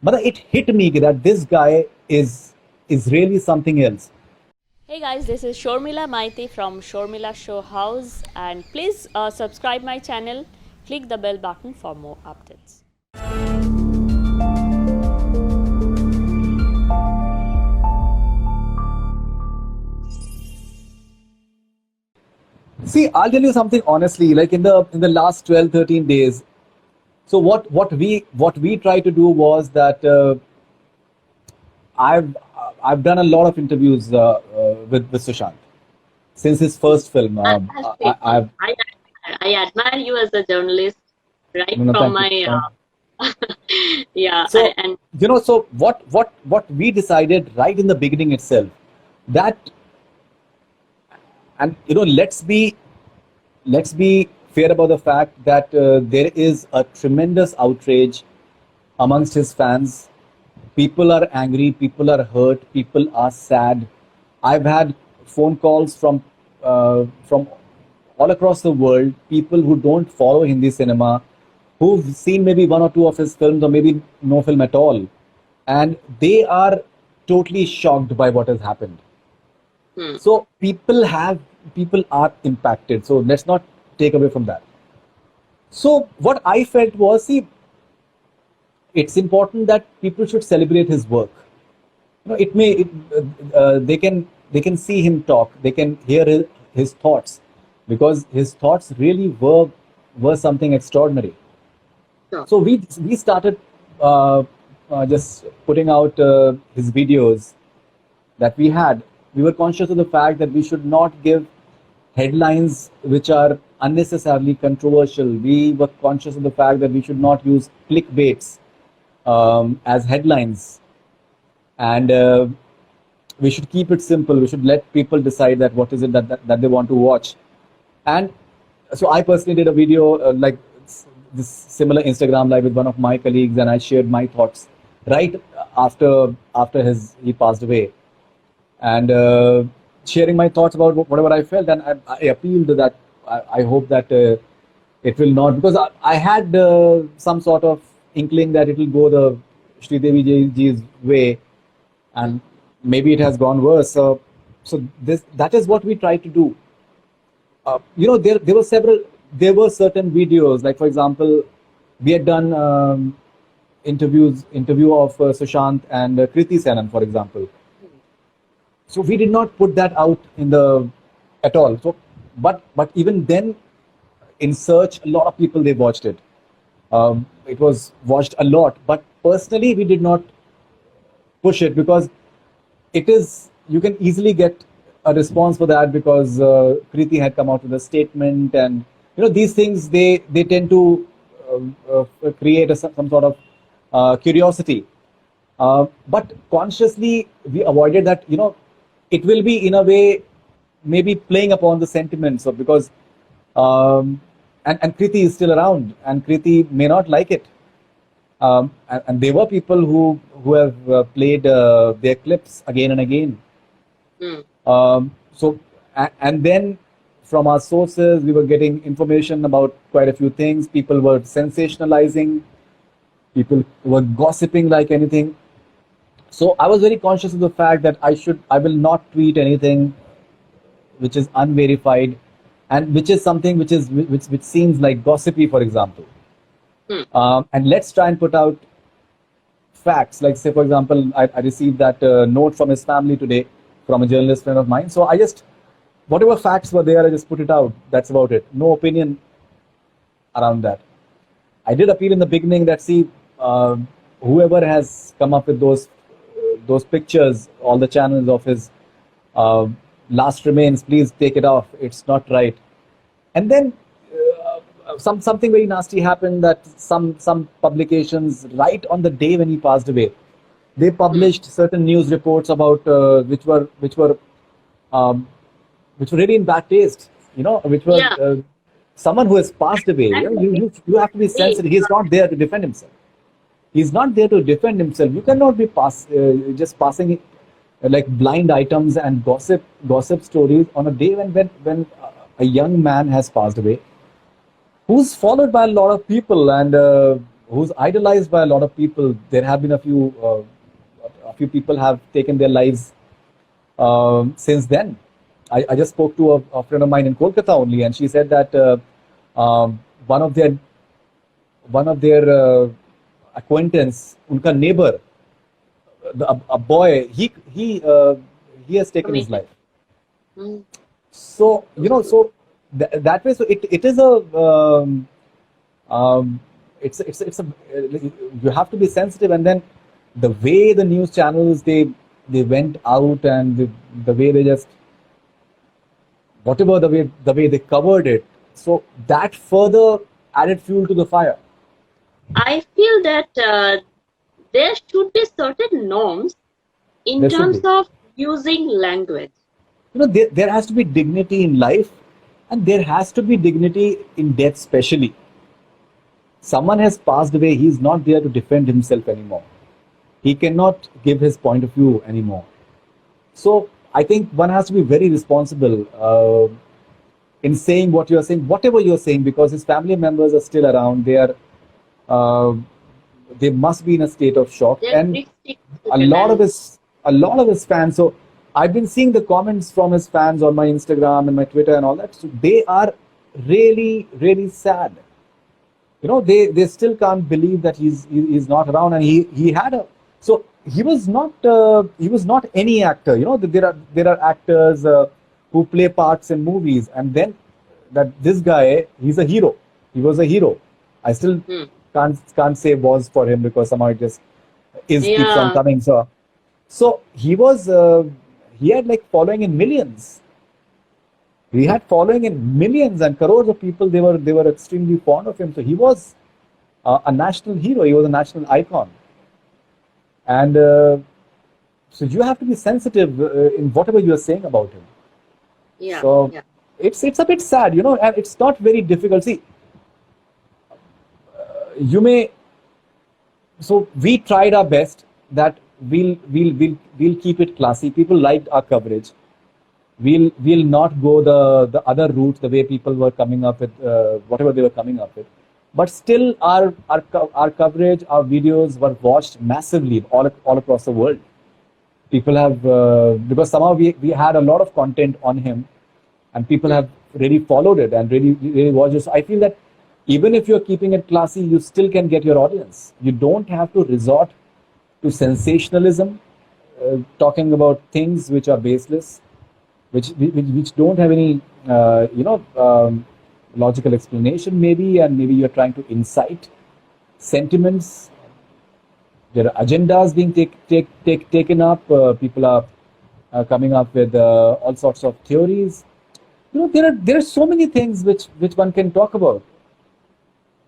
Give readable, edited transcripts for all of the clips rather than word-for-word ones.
but it hit me that this guy is really something else. Hey guys, this is Shormila Maiti from Shormila Show House, and please subscribe my channel. Click the bell button for more updates. See, I'll tell you something honestly, like in the last 12, 13 days. So what we try to do was that I've done a lot of interviews with Sushant since his first film. That's great. I've I admire you as a journalist, right no, no, from thank you. my yeah, So and so what we decided right in the beginning itself, that, and let's be fair about the fact that there is a tremendous outrage amongst his fans. People are angry, people are hurt, people are sad. I've had phone calls from all across the world, people who don't follow Hindi cinema, who've seen maybe one or two of his films or maybe no film at all, and they are totally shocked by what has happened. hmm, So people are impacted. So let's not take away from that. So what I felt was, see, it's important that people should celebrate his work. They can see him talk, they can hear his thoughts, because his thoughts really were something extraordinary. sure. So we started just putting out his videos that we had. We were conscious of the fact that we should not give headlines which are unnecessarily controversial. We were conscious of the fact that we should not use clickbaits as headlines, and we should keep it simple. We should let people decide that what is it that they want to watch. And so I personally did a video like this similar Instagram live with one of my colleagues, and I shared my thoughts right after he passed away, and sharing my thoughts about whatever I felt, and I appealed that I hope that it will not, because I had some sort of inkling that it will go the Sridevi ji's way, and maybe it has gone worse. So that is what we try to do. There were certain videos, like for example, we had done interview of Sushant and Kriti Senan, for example. So we did not put that out in the at all. So, but even then, in search, a lot of people, they watched it. It was watched a lot, but personally, we did not push it, because it is, you can easily get a response for that, because Kriti had come out with a statement, and these things, they tend to create some sort of curiosity. But consciously we avoided that. It will be in a way maybe playing upon the sentiments of, because and Kriti is still around, and Kriti may not like it. And there were people who have played their clips again and again. Hmm. And then from our sources, we were getting information about quite a few things. People were sensationalizing, people were gossiping like anything. So I was very conscious of the fact that I will not tweet anything which is unverified, and which is something which seems like gossipy, for example. And let's try and put out facts. Like, say, for example, I received that note from his family today, from a journalist friend of mine. So I just, whatever facts were there, I just put it out. That's about it. No opinion around that. I did appeal in the beginning that, see, whoever has come up with those pictures, all the channels of his last remains, please take it off. It's not right. And then something very nasty happened, that some publications, right on the day when he passed away, they published certain news reports about which were really in bad taste, which were Yeah, someone who has passed away. You have to be sensitive. He's not there to defend himself. He's not there to defend himself. You cannot be just passing like blind items and gossip stories on a day when a young man has passed away, who's followed by a lot of people, and who's idolized by a lot of people. There have been a few people have taken their lives since then. I just spoke to a friend of mine in Kolkata only, and she said that one of their acquaintance, unka neighbor, a boy, he has taken his life. Mm. So so that way, so it is it's a you have to be sensitive, and then the way the news channels they went out, and the way they just whatever the way they covered it, so that further added fuel to the fire. I feel that there should be certain norms in There should terms be. of using language. There has to be dignity in life, and there has to be dignity in death, especially. Someone has passed away, he's not there to defend himself anymore. He cannot give his point of view anymore. So I think one has to be very responsible in saying what you're saying, whatever you're saying, because his family members are still around. Uh, they must be in a state of shock, They're and restricted a to lot of balance. his fans. So I've been seeing the comments from his fans on my Instagram and my Twitter and all that. So they are really, really sad. They still can't believe that he's not around, and he had a so he was not any actor. There are actors who play parts in movies, and then that this guy, he's a hero. He was a hero. I still Hmm. can't say was for him, because somehow it just keeps on Yeah. coming. So he had like following in millions. He had following in millions and crores of people. They were extremely fond of him. So he was a national hero. He was a national icon. And so you have to be sensitive in whatever you are saying about him. Yeah. So Yeah. it's a bit sad, and it's not very difficult. See, you may. So we tried our best that we'll keep it classy. People liked our coverage. We'll not go the other route, the way people were coming up with whatever they were coming up with. But still, our coverage, our videos were watched massively all across the world. People have because somehow we had a lot of content on him, and people have really followed it and really watched it. So I feel that even if you're keeping it classy, you still can get your audience. You don't have to resort to sensationalism, talking about things which are baseless, which don't have any logical explanation, maybe, and maybe you're trying to incite sentiments. There are agendas being taken up. People are coming up with all sorts of theories. There are so many things which one can talk about.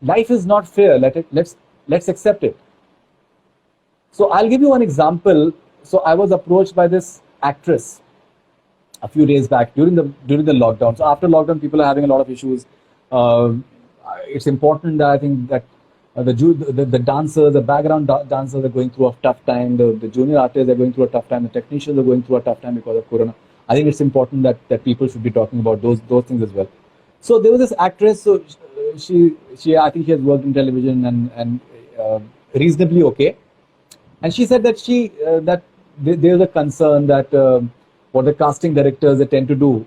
Life is not fair. Let's accept it. So I'll give you one example. So I was approached by this actress a few days back during the lockdown. So after lockdown, people are having a lot of issues. It's important that I think that the dancers, the background dancers are going through a tough time. The junior artists are going through a tough time. The technicians are going through a tough time because of Corona. I think it's important that people should be talking about those things as well. So there was this actress. So she I think she has worked in television and reasonably okay. And she said that there's a concern that what the casting directors they tend to do,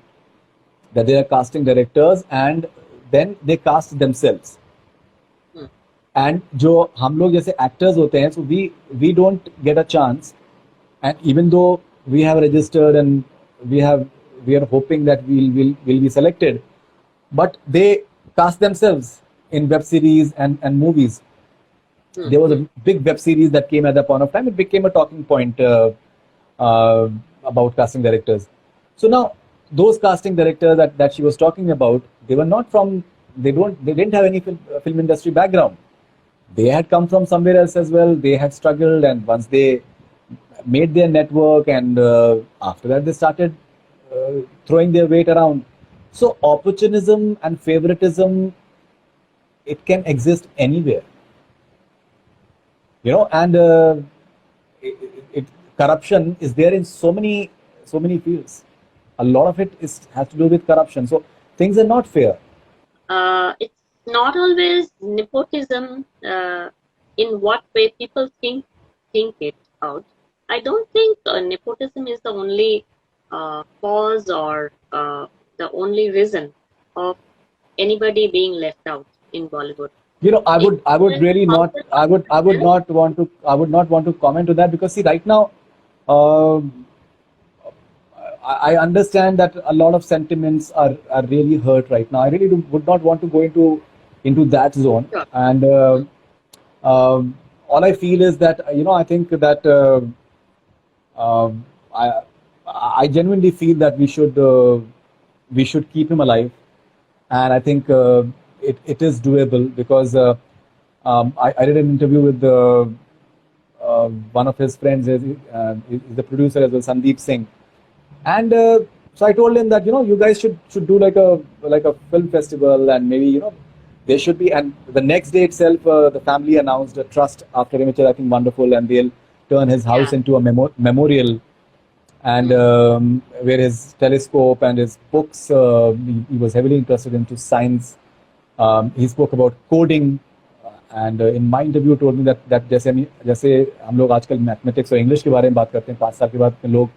that they are casting directors and then they cast themselves. And जो हम लोग जैसे actors होते हैं, so we don't get a chance, and even though we have registered and we are hoping that we'll be selected, but they cast themselves in web series and movies. There was a big web series that came at that point of time. It became a talking point about casting directors. So now those casting directors that she was talking about, they were not from, they didn't have any film industry background. They had come from somewhere else as well. They had struggled, and once they made their network, and after that they started throwing their weight around. So opportunism and favoritism, it can exist anywhere. And corruption is there in so many fields. A lot of it has to do with corruption. So things are not fair. It's not always nepotism in what way people think it out. I don't think nepotism is the only cause or the only reason of anybody being left out in Bollywood. You know, I would really not, I would Well, not want to, I would not want to comment on that, because see, right now, um, I understand that a lot of sentiments are really hurt right now. I really would not want to go into that zone. sure. And all I feel is that, you know, I think that um I I genuinely feel that we should keep him alive, and I think it is doable, because I did an interview with one of his friends, is the producer as well, Sandeep Singh, and so I told him that, you know, you guys should do like a film festival, and maybe, you know, there should be. And the next day itself, the family announced a trust after him, which is, I think, wonderful, and they'll turn his house Yeah. into a memorial, and where his telescope and his books, he was heavily interested into science. He spoke about coding, and in my interview told me that जैसे हम लोग आजकल mathematics और English के बारे में बात करते हैं, 5 साल के बाद लोग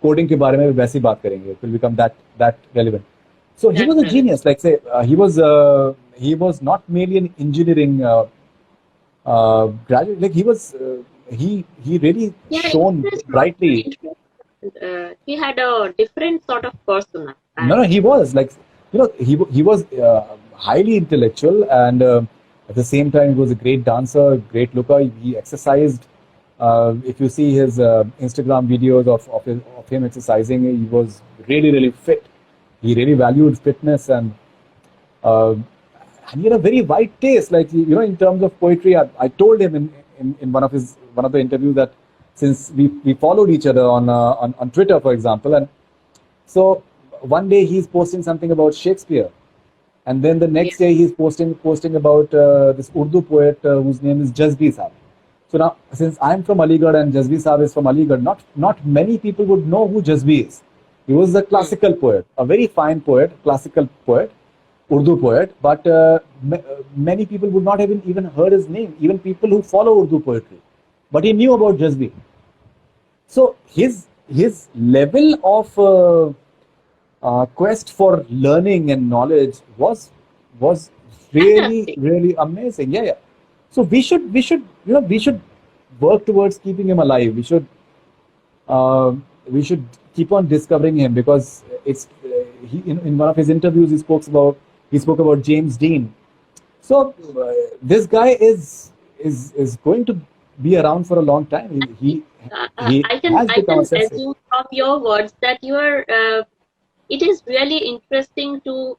कोडिंग के बारे में वैसे ही बात करेंगे. It will become that relevant. So he That's was a relevant. genius. Like, say, he was not merely an engineering graduate. Like, he really Yeah, shone it is not brightly. he had a different sort of persona. No, he was like, you know, he was highly intellectual, and at the same time, he was a great dancer, great looker. He exercised. If you see his Instagram videos of him exercising, he was really fit. He really valued fitness, and he had a very wide taste. Like, you know, in terms of poetry, I told him in one of the interviews that, since we followed each other on Twitter, for example, and so one day he's posting something about Shakespeare, and then the next day he's posting about this Urdu poet whose name is Jazbi Saab. So now, since I'm from Aligarh and Jazbi Saab is from Aligarh, not many people would know who Jazbi is. He was a classical poet, a very fine poet, classical poet, Urdu poet, but many people would not have even heard his name, even people who follow Urdu poetry. But he knew about Jazbi. So his level of quest for learning and knowledge was really Fantastic. amazing. Yeah. So we should work towards keeping him alive. We should keep on discovering him, because it's he in one of his interviews he spoke about James Dean. So this guy is going to be around for a long time. He I has become a can sensation. assume from your words that you are. It is really interesting to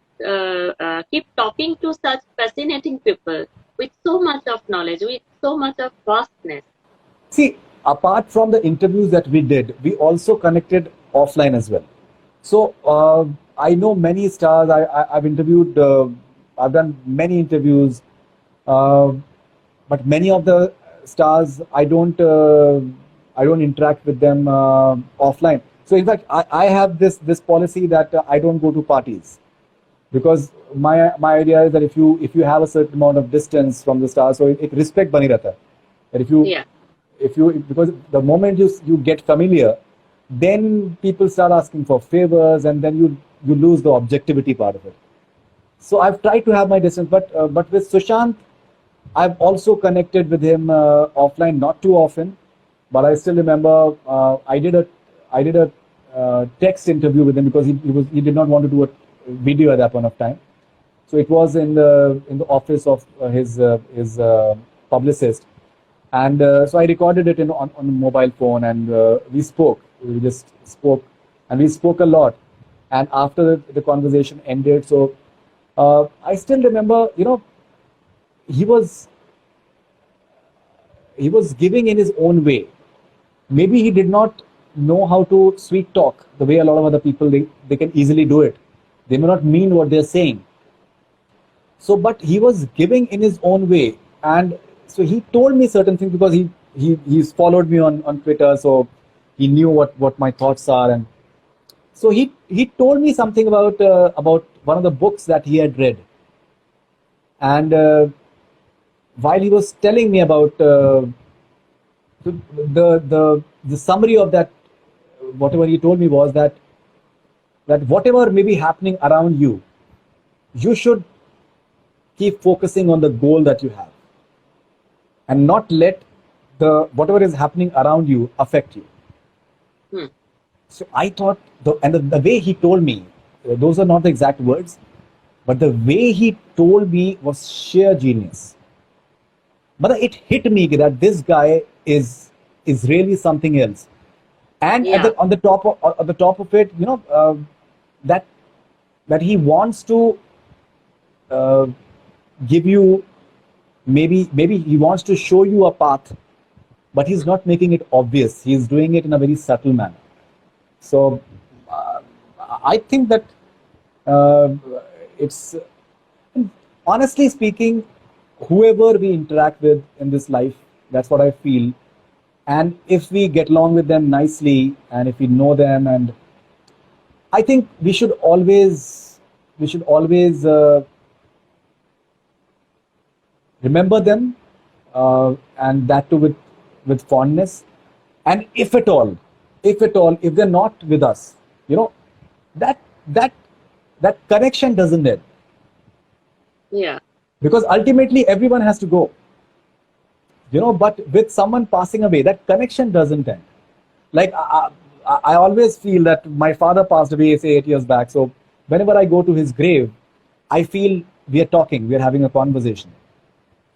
keep talking to such fascinating people with so much of knowledge, with so much of vastness. See, apart from the interviews that we did, we also connected offline as well. So I know many stars. I've interviewed. I've done many interviews, but many of the stars I don't interact with them offline. So in fact, I have this policy that I don't go to parties, because my idea is that if you have a certain amount of distance from the star, so it respect bani rehta hai. That Yeah. because the moment you get familiar, then people start asking for favors, and then you lose the objectivity part of it. So I've tried to have my distance, but with Sushant, I've also connected with him offline, not too often, but I still remember I did a text interview with him, because he did not want to do a video at that point of time. So it was in the office of his publicist, and so I recorded it on a mobile phone, and we spoke. We just spoke, and we spoke a lot. And after the conversation ended, so I still remember, you know, he was giving in his own way. Maybe he did not know how to sweet talk the way a lot of other people they can easily do it. They may not mean what they're saying. So, but he was giving in his own way, and so he told me certain things, because he's followed me on Twitter, so he knew what my thoughts are, and so he told me something about one of the books that he had read, and while he was telling me about the summary of that, whatever he told me was that whatever may be happening around you, you should keep focusing on the goal that you have, and not let the whatever is happening around you affect you. So I thought, the way he told me, those are not the exact words, but the way he told me was sheer genius. But it hit me that this guy is really something else. And on the top of it, that he wants to give you, maybe he wants to show you a path, but he's not making it obvious. He's doing it in a very subtle manner. So I think that it's, honestly speaking, whoever we interact with in this life, that's what I feel. And if we get along with them nicely, and if we know them, and I think we should always remember them, and that too with fondness. And if at all, if they're not with us, that connection doesn't end. Yeah. Because ultimately everyone has to go. But with someone passing away, that connection doesn't end. Like I always feel that my father passed away, say 8 years back. So whenever I go to his grave, I feel we are talking, we are having a conversation,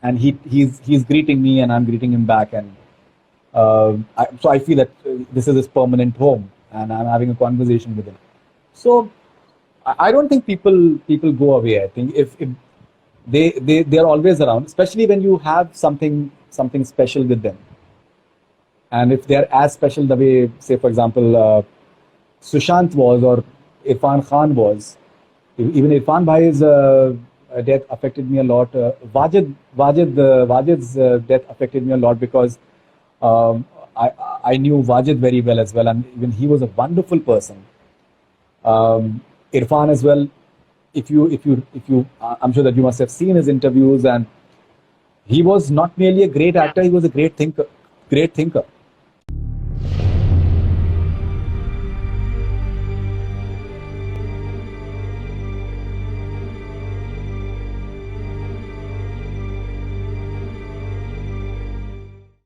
and he's greeting me, and I'm greeting him back, and so I feel that this is his permanent home, and I'm having a conversation with him. So I don't think people go away. I think if they're always around, especially when you have something special with them, and if they're as special the way, say for example, Sushant was, or Irfan Khan was. Even Irfan Bhai's death affected me a lot. Wajid's death affected me a lot, because I knew Wajid very well as well, and even he was a wonderful person. Irfan as well. If you, I'm sure that you must have seen his interviews, and he was not merely a great actor; he was a great thinker.